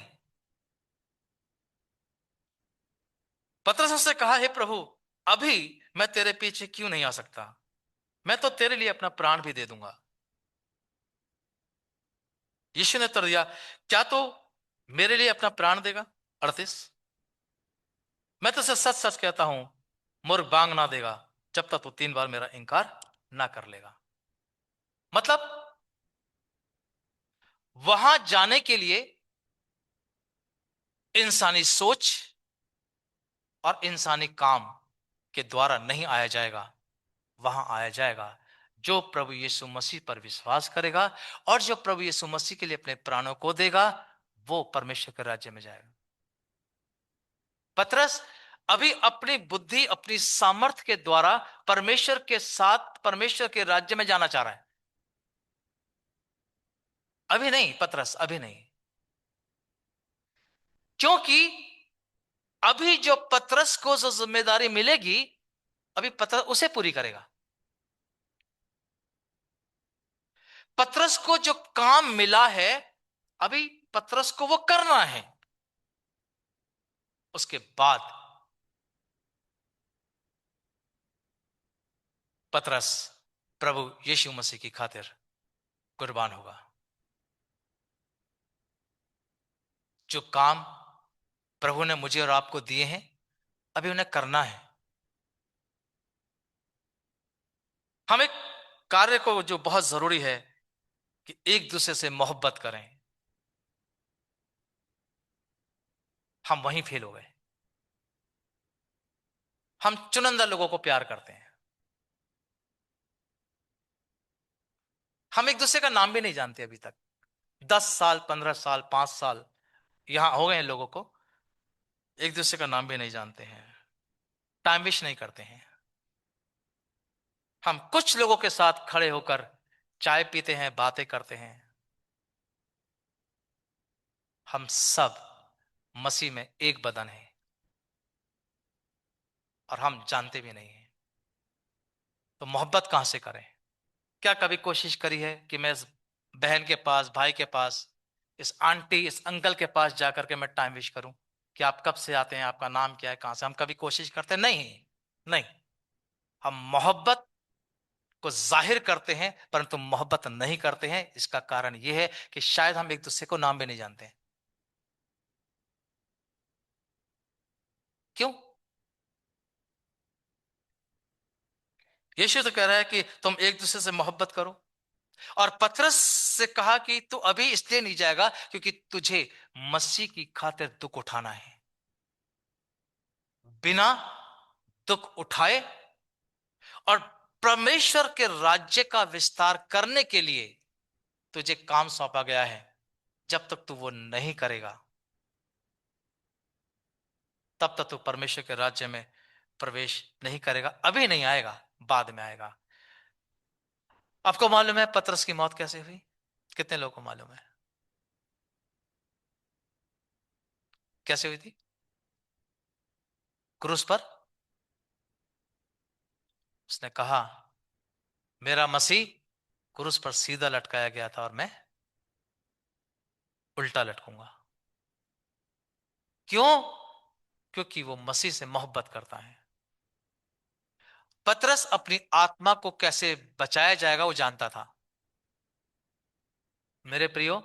पतरस उससे कहा, हे प्रभु, अभी मैं तेरे पीछे क्यों नहीं आ सकता, मैं तो तेरे लिए अपना प्राण भी दे दूंगा। यीशु ने उत्तर दिया, क्या तू मेरे लिए अपना प्राण देगा? 38, मैं तुझसे सच सच कहता हूं, मुर्ग बांग ना देगा जब तक तू 3 बार मेरा इनकार ना कर लेगा। मतलब वहां जाने के लिए इंसानी सोच और इंसानी काम के द्वारा नहीं आया जाएगा, वहां आया जाएगा जो प्रभु यीशु मसीह पर विश्वास करेगा, और जो प्रभु यीशु मसीह के लिए अपने प्राणों को देगा, वो परमेश्वर के राज्य में जाएगा। पतरस अभी अपनी बुद्धि, अपनी सामर्थ्य के द्वारा परमेश्वर के साथ परमेश्वर के राज्य में जाना चाह रहा है। अभी नहीं पतरस, अभी नहीं, क्योंकि अभी जो पतरस को जो जिम्मेदारी मिलेगी, अभी पतरस उसे पूरी करेगा। पतरस को जो काम मिला है, अभी पतरस को वो करना है। उसके बाद पतरस प्रभु यीशु मसीह की खातिर कुर्बान होगा। जो काम प्रभु ने मुझे और आपको दिए हैं, अभी उन्हें करना है। हम एक कार्य को जो बहुत जरूरी है कि एक दूसरे से मोहब्बत करें, हम वहीं फेल हो गए। हम चुनिंदा लोगों को प्यार करते हैं, हम एक दूसरे का नाम भी नहीं जानते अभी तक। 10 साल, 15 साल, 5 साल यहां हो गए हैं लोगों को, एक दूसरे का नाम भी नहीं जानते हैं, टाइम वेस्ट नहीं करते हैं। हम कुछ लोगों के साथ खड़े होकर चाय पीते हैं, बातें करते हैं। हम सब मसीह में एक बदन है, और हम जानते भी नहीं हैं। तो मोहब्बत कहां से करें? क्या कभी कोशिश करी है कि मैं इस बहन के पास, भाई के पास, इस आंटी, इस अंकल के पास जाकर के मैं टाइम वेस्ट करूं कि आप कब से आते हैं, आपका नाम क्या है, कहां से? हम कभी कोशिश करते नहीं, नहीं। हम मोहब्बत को जाहिर करते हैं, परंतु मोहब्बत नहीं करते हैं। इसका कारण यह है कि शायद हम एक दूसरे को नाम भी नहीं जानते हैं। क्यों? यीशु तो कह रहा है कि तुम एक दूसरे से मोहब्बत करो, और पतरस से कहा कि तू अभी इसलिए नहीं जाएगा क्योंकि तुझे मसीह की खातिर दुख उठाना है। बिना दुख उठाए और परमेश्वर के राज्य का विस्तार करने के लिए तुझे काम सौंपा गया है। जब तक तू वो नहीं करेगा, तब तक तू परमेश्वर के राज्य में प्रवेश नहीं करेगा। अभी नहीं आएगा, बाद में आएगा। आपको मालूम है पतरस की मौत कैसे हुई? कितने लोगों को मालूम है कैसे हुई थी? क्रूस पर उसने कहा, मेरा मसीह क्रूस पर सीधा लटकाया गया था और मैं उल्टा लटकूंगा। क्यों? क्योंकि वो मसीह से मोहब्बत करता है। पतरस अपनी आत्मा को कैसे बचाया जाएगा वो जानता था। मेरे प्रियो,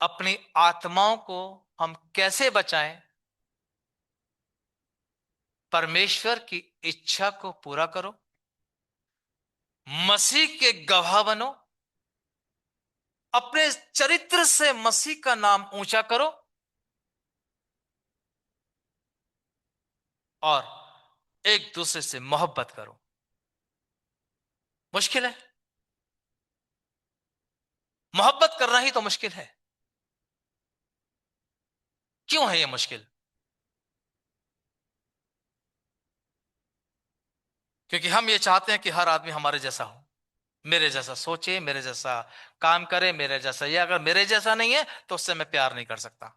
अपनी आत्माओं को हम कैसे बचाएं? परमेश्वर की इच्छा को पूरा करो, मसीह के गवाह बनो, अपने चरित्र से मसीह का नाम ऊंचा करो, और एक दूसरे से मोहब्बत करो। मुश्किल है, मोहब्बत करना ही तो मुश्किल है। क्यों है ये मुश्किल? क्योंकि हम ये चाहते हैं कि हर आदमी हमारे जैसा हो। मेरे जैसा सोचे, मेरे जैसा काम करे, मेरे जैसा, ये अगर मेरे जैसा नहीं है तो उससे मैं प्यार नहीं कर सकता।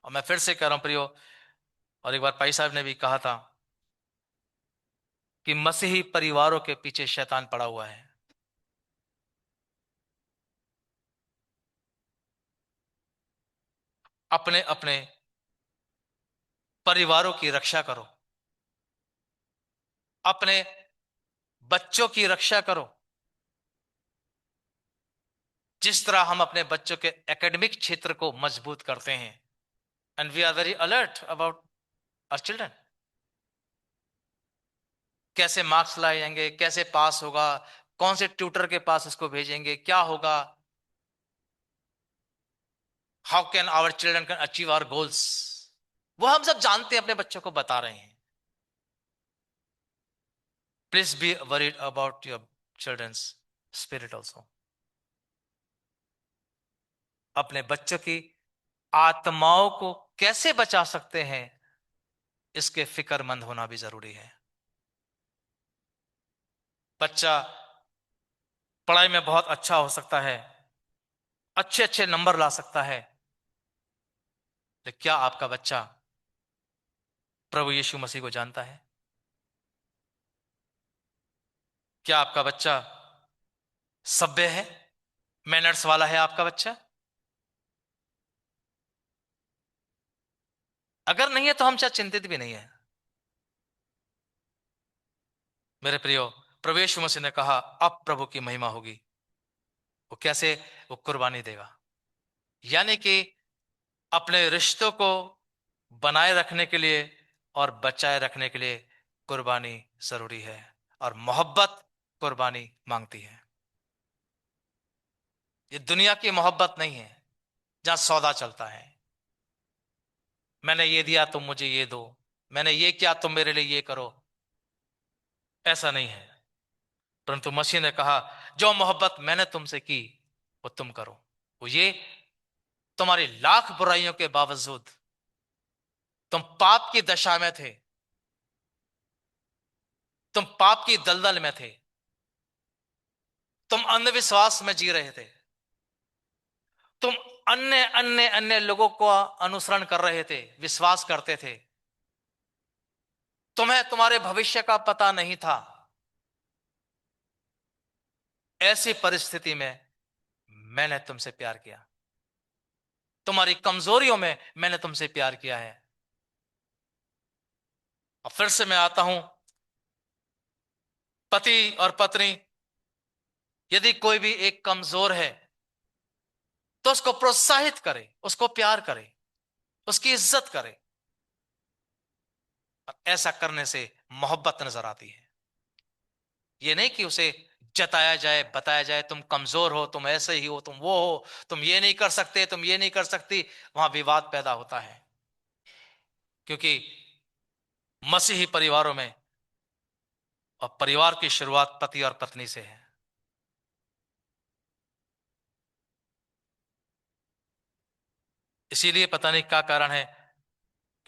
और मैं फिर से कह रहा हूं प्रियो, और एक बार भाई साहब ने भी कहा था कि मसीही परिवारों के पीछे शैतान पड़ा हुआ है। अपने अपने परिवारों की रक्षा करो, अपने बच्चों की रक्षा करो। जिस तरह हम अपने बच्चों के एकेडमिक क्षेत्र को मजबूत करते हैं, and we are very alert about our children, कैसे मार्क्स लाए जाएंगे, कैसे पास होगा, कौन से ट्यूटर के पास इसको भेजेंगे, क्या होगा, how can our children can achieve our goals, वो हम सब जानते हैं, अपने बच्चों को बता रहे हैं। Please be worried about your childrens spirit also. अपने बच्चों की आत्माओं को कैसे बचा सकते हैं, इसके फिक्रमंद होना भी जरूरी है। बच्चा पढ़ाई में बहुत अच्छा हो सकता है, अच्छे अच्छे नंबर ला सकता है, लेकिन क्या आपका बच्चा प्रभु यीशु मसीह को जानता है? क्या आपका बच्चा सभ्य है, मैनर्स वाला है आपका बच्चा? अगर नहीं है तो हम शायद चिंतित भी नहीं है। मेरे प्रियो, प्रभु यीशु मसीह ने कहा अब प्रभु की महिमा होगी। वो कैसे? वो कुर्बानी देगा, यानी कि अपने रिश्तों को बनाए रखने के लिए और बचाए रखने के लिए कुर्बानी जरूरी है, और मोहब्बत कुर्बानी मांगती है। ये दुनिया की मोहब्बत नहीं है जहां सौदा चलता है, मैंने ये दिया तुम मुझे ये दो, मैंने ये किया तुम मेरे लिए ये करो। ऐसा नहीं है। परंतु मसीह ने कहा जो मोहब्बत मैंने तुमसे की वो तुम करो। वो ये, तुम्हारी लाख बुराइयों के बावजूद तुम पाप की दशा में थे, तुम पाप की दलदल में थे, तुम अंधविश्वास में जी रहे थे, तुम अन्य अन्य अन्य लोगों को अनुसरण कर रहे थे, विश्वास करते थे, तुम्हें तुम्हारे भविष्य का पता नहीं था। ऐसी परिस्थिति में मैंने तुमसे प्यार किया, तुम्हारी कमजोरियों में मैंने तुमसे प्यार किया है। और फिर से मैं आता हूं, पति और पत्नी, यदि कोई भी एक कमजोर है तो उसको प्रोत्साहित करे, उसको प्यार करे, उसकी इज्जत करे। और ऐसा करने से मोहब्बत नजर आती है। ये नहीं कि उसे जताया जाए, बताया जाए तुम कमजोर हो, तुम ऐसे ही हो, तुम वो हो, तुम ये नहीं कर सकते, तुम ये नहीं कर सकती। वहां विवाद पैदा होता है, क्योंकि मसीही परिवारों में और परिवार की शुरुआत पति और पत्नी से है। इसीलिए पता नहीं क्या कारण है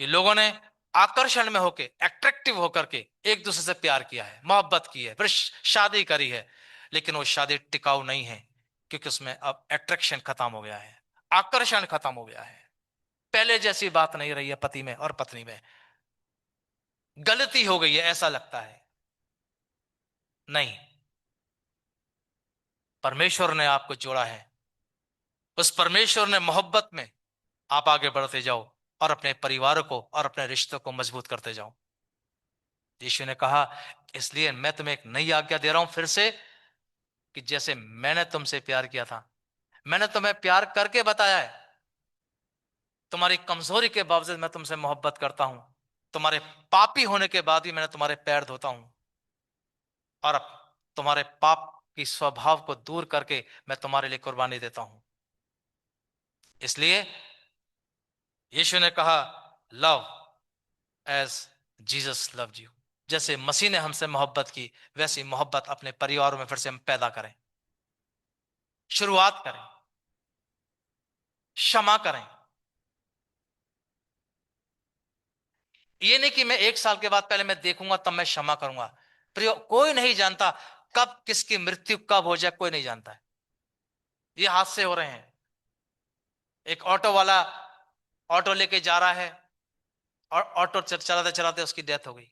कि लोगों ने आकर्षण में होके, अट्रैक्टिव होकर के एक दूसरे से प्यार किया है, मोहब्बत की है, फिर शादी करी है, लेकिन वो शादी टिकाऊ नहीं है, क्योंकि उसमें अब अट्रैक्शन खत्म हो गया है, आकर्षण खत्म हो गया है। पहले जैसी बात नहीं रही है पति में और पत्नी में, गलती हो गई है ऐसा लगता है। नहीं, परमेश्वर ने आपको जोड़ा है, उस परमेश्वर ने मोहब्बत में आप आगे बढ़ते जाओ और अपने परिवार को और अपने रिश्तों को मजबूत करते जाओ। यीशु ने कहा इसलिए मैं तुम्हें एक नई आज्ञा दे रहा हूं फिर से, कि जैसे मैंने तुमसे प्यार किया था, मैंने तुम्हें प्यार करके बताया है, तुम्हारी कमजोरी के बावजूद मैं तुमसे मोहब्बत करता हूं, तुम्हारे पापी होने के बाद भी मैंने तुम्हारे पैर धोता हूं, और अब तुम्हारे पाप की स्वभाव को दूर करके मैं तुम्हारे लिए कुर्बानी देता हूं। इसलिए यीशु ने कहा love as Jesus loved you. जैसे मसीह ने हमसे मोहब्बत की, वैसी मोहब्बत अपने परिवारों में फिर से हम पैदा करें, शुरुआत करें, क्षमा करें। ये नहीं कि मैं एक साल के बाद पहले मैं देखूंगा तब मैं क्षमा करूंगा। प्रियो, कोई नहीं जानता कब किसकी मृत्यु कब हो जाए कोई नहीं जानता है। ये हादसे हो रहे हैं। एक ऑटो वाला ऑटो लेके जा रहा है और ऑटो चलाते चलाते उसकी डेथ हो गई।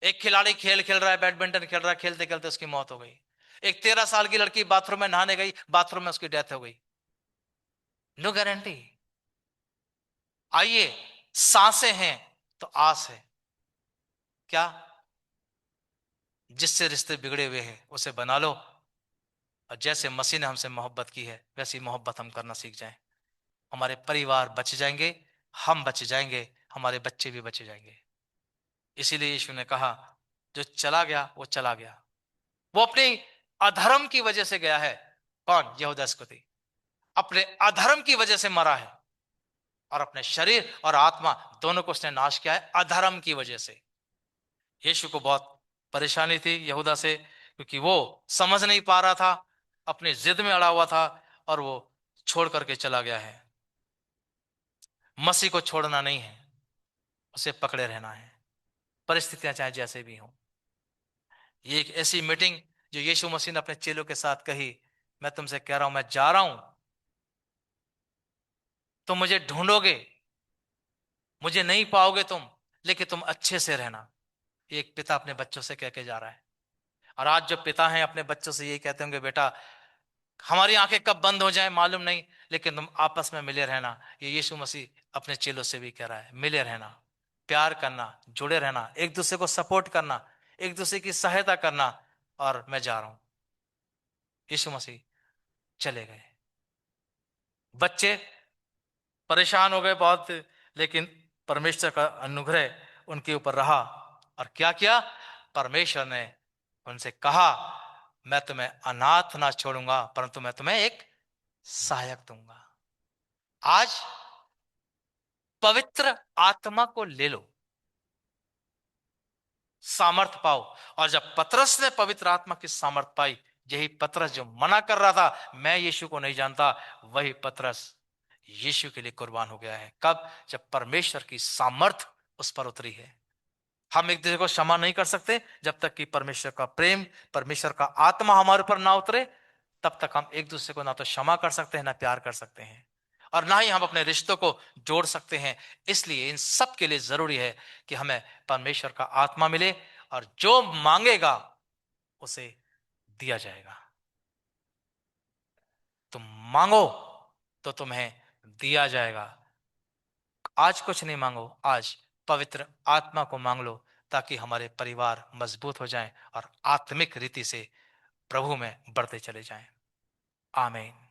एक खिलाड़ी खेल खेल रहा है, बैडमिंटन खेल रहा है, खेलते खेलते उसकी मौत हो गई। एक 13 साल की लड़की बाथरूम में नहाने गई, बाथरूम में उसकी डेथ हो गई। No guarantee. आइए, सांसें हैं तो आस है। क्या? जिससे रिश्ते बिगड़े हुए हैं उसे बना लो, और जैसे मसीह ने हमसे मोहब्बत की है वैसी मोहब्बत हम करना सीख जाएं। हमारे परिवार बच जाएंगे, हम बच जाएंगे, हमारे बच्चे भी बचे जाएंगे। इसीलिए यीशु ने कहा, जो चला गया वो चला गया। वो अपनी अधर्म की वजह से गया है। कौन? यहूदा इस्करियोती। अपने अधर्म की वजह से मरा है, और अपने शरीर और आत्मा दोनों को उसने नाश किया है अधर्म की वजह से। यीशु को बहुत परेशानी थी यहूदा से, क्योंकि वो समझ नहीं पा रहा था, अपनी जिद में अड़ा हुआ था, और वो छोड़ करके चला गया है। मसीह को छोड़ना नहीं है, उसे पकड़े रहना है, परिस्थितियां चाहे जैसे भी हों। ये एक ऐसी मीटिंग जो यीशु मसीह ने अपने चेलों के साथ कही, मैं तुमसे कह रहा हूं, मैं जा रहा हूं, तुम मुझे ढूंढोगे, मुझे नहीं पाओगे तुम, लेकिन तुम अच्छे से रहना। ये एक पिता अपने बच्चों से कह के जा रहा है। और आज जो पिता हैं अपने बच्चों से यही कहते होंगे, बेटा हमारी आंखें कब बंद हो जाए मालूम नहीं, लेकिन तुम आपस में मिले रहना। ये यीशु मसीह अपने चेलों से भी कह रहा है, मिले रहना, प्यार करना, जुड़े रहना, एक दूसरे को सपोर्ट करना, एक दूसरे की सहायता करना। और मैं जा रहा हूं। यीशु मसीह चले गए। बच्चे परेशान हो गए बहुत, लेकिन परमेश्वर का अनुग्रह उनके ऊपर रहा। और क्या किया? परमेश्वर ने उनसे कहा, मैं तुम्हें अनाथ ना छोड़ूंगा, परंतु मैं तुम्हें एक सहायक दूंगा। आज पवित्र आत्मा को ले लो, सामर्थ पाओ। और जब पतरस ने पवित्र आत्मा की सामर्थ पाई, यही पतरस जो मना कर रहा था मैं यीशु को नहीं जानता, वही पतरस यीशु के लिए कुर्बान हो गया है। कब? जब परमेश्वर की सामर्थ उस पर उतरी है। हम एक दूसरे को क्षमा नहीं कर सकते जब तक कि परमेश्वर का प्रेम, परमेश्वर का आत्मा हमारे ऊपर ना उतरे। तब तक हम एक दूसरे को ना तो क्षमा कर सकते हैं, ना प्यार कर सकते हैं, और ना ही हम अपने रिश्तों को जोड़ सकते हैं। इसलिए इन सब के लिए जरूरी है कि हमें परमेश्वर का आत्मा मिले, और जो मांगेगा उसे दिया जाएगा। तुम मांगो तो तुम्हें दिया जाएगा। आज कुछ नहीं मांगो, आज पवित्र आत्मा को मांग लो, ताकि हमारे परिवार मजबूत हो जाएं और आत्मिक रीति से प्रभु में बढ़ते चले जाएं। आमीन।